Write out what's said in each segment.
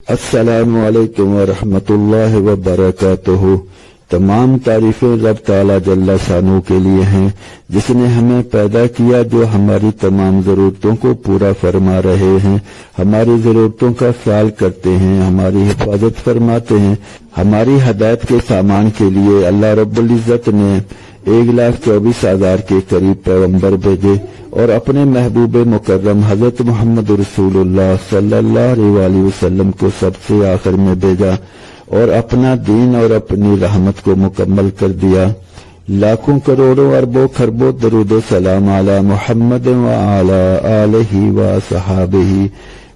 अस्सलामु अलैकुम वरहमतुल्लाहि वबरकातुहू। तमाम तारीफें रब ताला जल्ला शानू के लिए हैं, जिसने हमें पैदा किया, जो हमारी तमाम जरूरतों को पूरा फरमा रहे हैं, हमारी जरूरतों का ख्याल करते हैं, हमारी हिफाजत फरमाते हैं। हमारी हदायत के सामान के लिए अल्लाह रब्बुल इज्जत ने 1,24,000 के करीब पैगंबर भेजे और अपने महबूब मुकर्रम हजरत मोहम्मद रसूलुल्लाह सल्लल्लाहु अलैहि वसल्लम को सबसे आखिर में भेजा और अपना दीन और अपनी रहमत को मुकम्मल कर दिया। लाखों करोड़ों अरबों खरबों दरूद सलाम अला मुहम्मद व अला आलिहि व सहाबिहि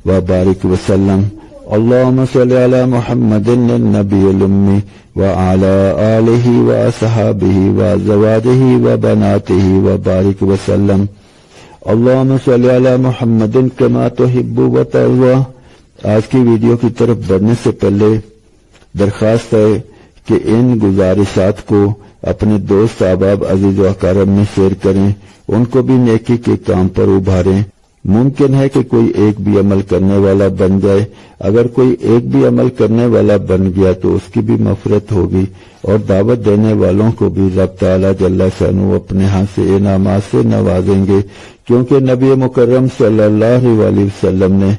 व बारिक वसल्लम। अल्लाहुम्मा सल्लि अला मुहम्मदिन नबिय्यिल उम्मी व अला आलिहि व सहाबिहि व ज़वाजिहि व बनातिहि व बारिक वसल्लम। अल्लाहुम्मा सल्लि अला मुहम्मदिन कमा तुहिब्बु व तर्ज़ा। आज की वीडियो की तरफ बढ़ने से पहले दरख्वास्त है कि इन गुजारिशात को अपने दोस्त अहबाब अजीज व अकारब में शेयर करें, उनको भी नेकी के काम पर उभारें। मुमकिन है कि कोई एक भी अमल करने वाला बन जाए। अगर कोई एक भी अमल करने वाला बन गया तो उसकी भी मफरत होगी और दावत देने वालों को भी रब ताला जल्ला शानू अपने हाथ से इनामात से नवाजेंगे, क्योंकि नबी मुकर्रम सल्लल्लाहु अलैहि वसल्लम ने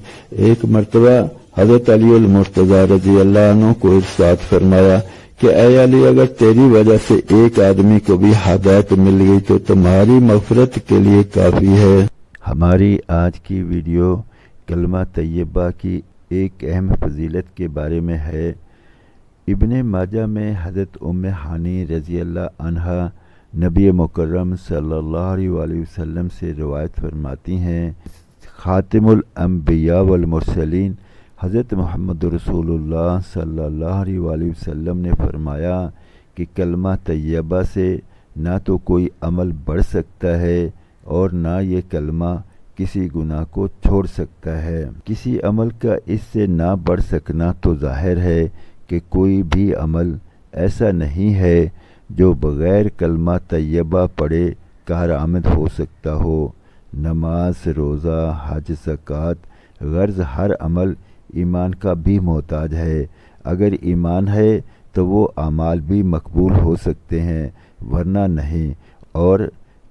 एक मर्तबा हजरत अली अल मुर्तजा रजी अल्लाह अन्हु को इरशाद फरमाया कि ऐ अली, अगर तेरी वजह से एक आदमी को भी हिदायत मिल गई तो तुम्हारी मगफिरत के लिए काफी है। हमारी आज की वीडियो कलमा तैयबा की एक अहम फजीलत के बारे में है। इब्ने माजा में हज़रत उम्मे हानी रज़ी अल्लाह अन्हा नबी मुकर्रम सल्लल्लाहु अलैहि वसल्लम से रिवायत फरमाती हैं, खातिमुल अंबिया वल मुरसलीन हज़रत मोहम्मद रसूलुल्लाह सल्लल्लाहु अलैहि वसल्लम ने फरमाया कि कलमा तैयबा से ना तो कोई अमल बढ़ सकता है और ना ये कलमा किसी गुनाह को छोड़ सकता है। किसी अमल का इससे ना बढ़ सकना तो जाहिर है कि कोई भी अमल ऐसा नहीं है जो बग़ैर कलमा तैयबा पढ़े कारआमद हो सकता हो। नमाज, रोज़ा, हज, ज़कात, गर्ज़ हर अमल ईमान का भी मोहताज है। अगर ईमान है तो वो अमाल भी मकबूल हो सकते हैं, वरना नहीं। और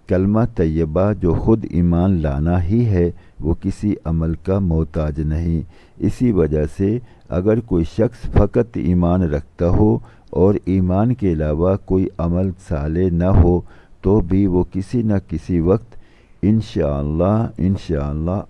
कलमा तैयबा जो ख़ुद ईमान लाना ही है, वो किसी अमल का मोहताज नहीं। इसी वजह से अगर कोई शख्स फ़कत ईमान रखता हो और ईमान के अलावा कोई अमल साले न हो तो भी वो किसी न किसी वक्त इंशाअल्लाह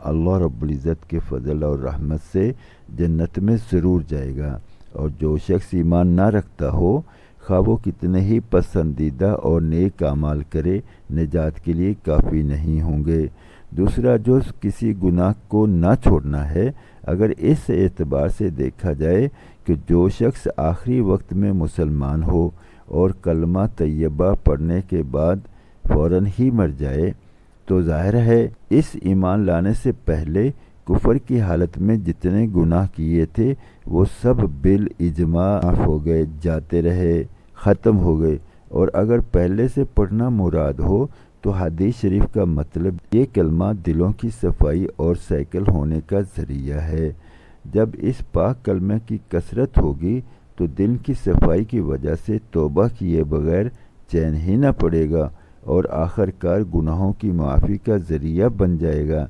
अल्लाह रब्बुल इज़्ज़त के फ़ज़ल और रहमत से जन्नत में ज़रूर जाएगा। और जो शख्स ईमान ना रखता हो, खा वो कितने ही पसंदीदा और नेक अमाल करे, निजात के लिए काफ़ी नहीं होंगे। दूसरा, जो किसी गुनाह को ना छोड़ना है, अगर इस एतबार से देखा जाए कि जो शख्स आखिरी वक्त में मुसलमान हो और कलमा तैयबा पढ़ने के बाद फ़ौरन ही मर जाए, तो ज़ाहिर है इस ईमान लाने से पहले कुफर की हालत में जितने गुनाह किए थे वो सब बिल इजमा माफ़ हो गए, जाते रहे, ख़त्म हो गए। और अगर पहले से पढ़ना मुराद हो तो हदीस शरीफ का मतलब ये कलमा दिलों की सफाई और साइकिल होने का ज़रिया है। जब इस पाक कलमे की कसरत होगी तो दिल की सफाई की वजह से तौबा किए बगैर चैन ही न पड़ेगा और आखिरकार गुनाहों की माफ़ी का ज़रिया बन जाएगा।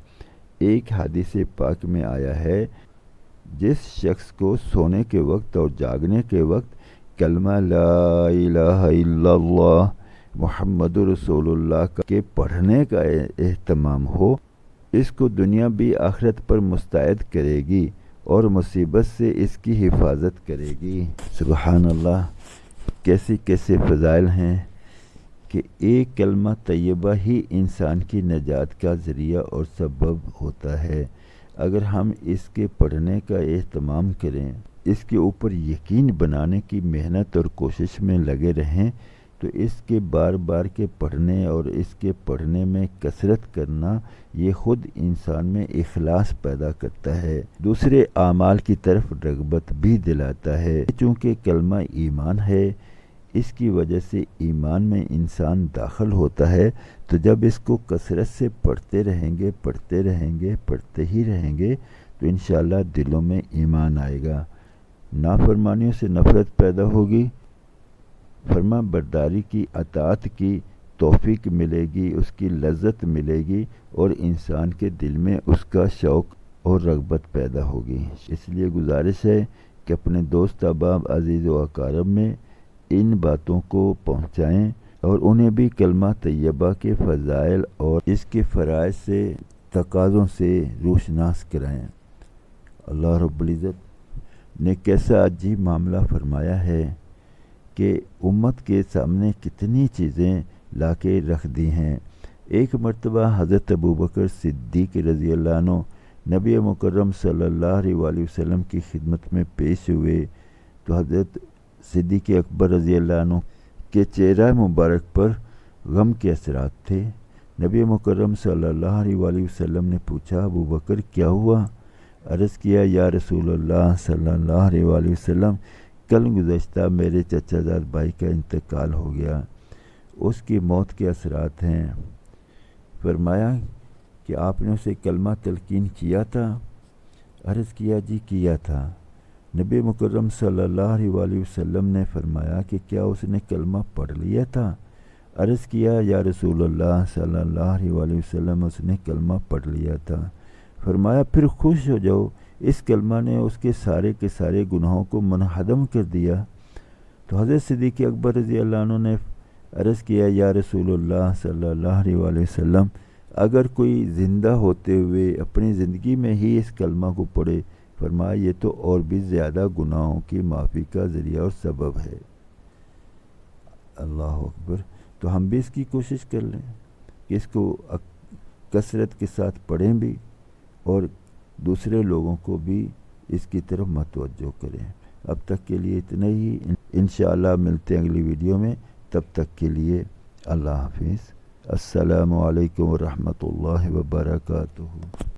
एक हदीस पाक में आया है, जिस शख्स को सोने के वक्त और जागने के वक्त कलमा ला इलाहा इल्लल्लाह मुहम्मदुर रसूलुल्लाह के पढ़ने का एहतमाम हो, इसको दुनिया भी आखिरत पर मुस्तैद करेगी और मुसीबत से इसकी हिफाजत करेगी। सुबहान अल्लाह, कैसी कैसे फ़ज़ाइल हैं कि एक कलमा तैयबा ही इंसान की नजात का ज़रिया और सबब होता है। अगर हम इसके पढ़ने का एहतमाम करें, इसके ऊपर यकीन बनाने की मेहनत और कोशिश में लगे रहें, तो इसके बार बार के पढ़ने और इसके पढ़ने में कसरत करना ये ख़ुद इंसान में इखलास पैदा करता है, दूसरे आमाल की तरफ रग़बत भी दिलाता है। चूँकि कलमा ईमान है, इसकी वजह से ईमान में इंसान दाखिल होता है, तो जब इसको कसरत से पढ़ते ही रहेंगे تو انشاءاللہ دلوں میں ایمان آئے گا، نافرمانیوں سے نفرت پیدا ہوگی، فرما برداری کی اطاعت کی توفیق ملے گی، اس کی لذت ملے گی، اور انسان کے دل میں اس کا شوق اور رغبت پیدا ہوگی۔ اس لیے گزارش ہے کہ اپنے دوست احباب عزیز و اقارب میں ان باتوں کو پہنچائیں اور انہیں بھی کلمہ طیبہ کے فضائل اور اس کے فرائض سے تقاضوں سے روشناس کرائیں۔ اللہ رب العزت نے کیسا عجیب معاملہ فرمایا ہے کہ امت کے سامنے کتنی چیزیں لا کے رکھ دی ہیں۔ ایک مرتبہ حضرت ابوبکر صدیق رضی اللہ عنہ نبی مکرم صلی اللہ علیہ وسلم کی خدمت میں پیش ہوئے تو حضرت صدیق اکبر رضی اللہ عنہ کے چہرہ مبارک پر غم کے اثرات تھے۔ نبی مکرم صلی اللہ علیہ وسلم نے پوچھا، ابوبکر کیا ہوا؟ عرض کیا، یا رسول اللہ صلی اللہ علیہ وسلم، کل گزشتہ میرے چچا زاد بھائی کا انتقال ہو گیا، اس کی موت کے اثرات ہیں۔ فرمایا کہ آپ نے اسے کلمہ تلقین کیا تھا؟ عرض کیا، جی کیا تھا۔ نبی مکرم صلی اللہ علیہ وسلم نے فرمایا کہ کیا اس نے کلمہ پڑھ لیا تھا؟ عرض کیا، یا رسول اللہ صلی اللہ علیہ وسلم، اس نے کلمہ پڑھ لیا تھا۔ فرمایا پھر خوش ہو جاؤ، اس کلمہ نے اس کے سارے گناہوں کو منہدم کر دیا۔ تو حضرت صدیق اکبر رضی اللہ عنہ نے عرض کیا، یا رسول اللہ صلی اللہ علیہ وسلم، اگر کوئی زندہ ہوتے ہوئے اپنی زندگی میں ہی اس کلمہ کو پڑھے، فرمایا یہ تو اور بھی زیادہ گناہوں کی معافی کا ذریعہ اور سبب ہے۔ اللہ اکبر۔ تو ہم بھی اس کی کوشش کر لیں کہ اس کو کثرت کے ساتھ پڑھیں بھی اور دوسرے لوگوں کو بھی اس کی طرف متوجہ کریں۔ اب تک کے لیے اتنا ہی، انشاءاللہ ملتے ہیں اگلی ویڈیو میں، تب تک کے لیے اللہ حافظ۔ السلام علیکم ورحمۃ اللہ وبرکاتہ۔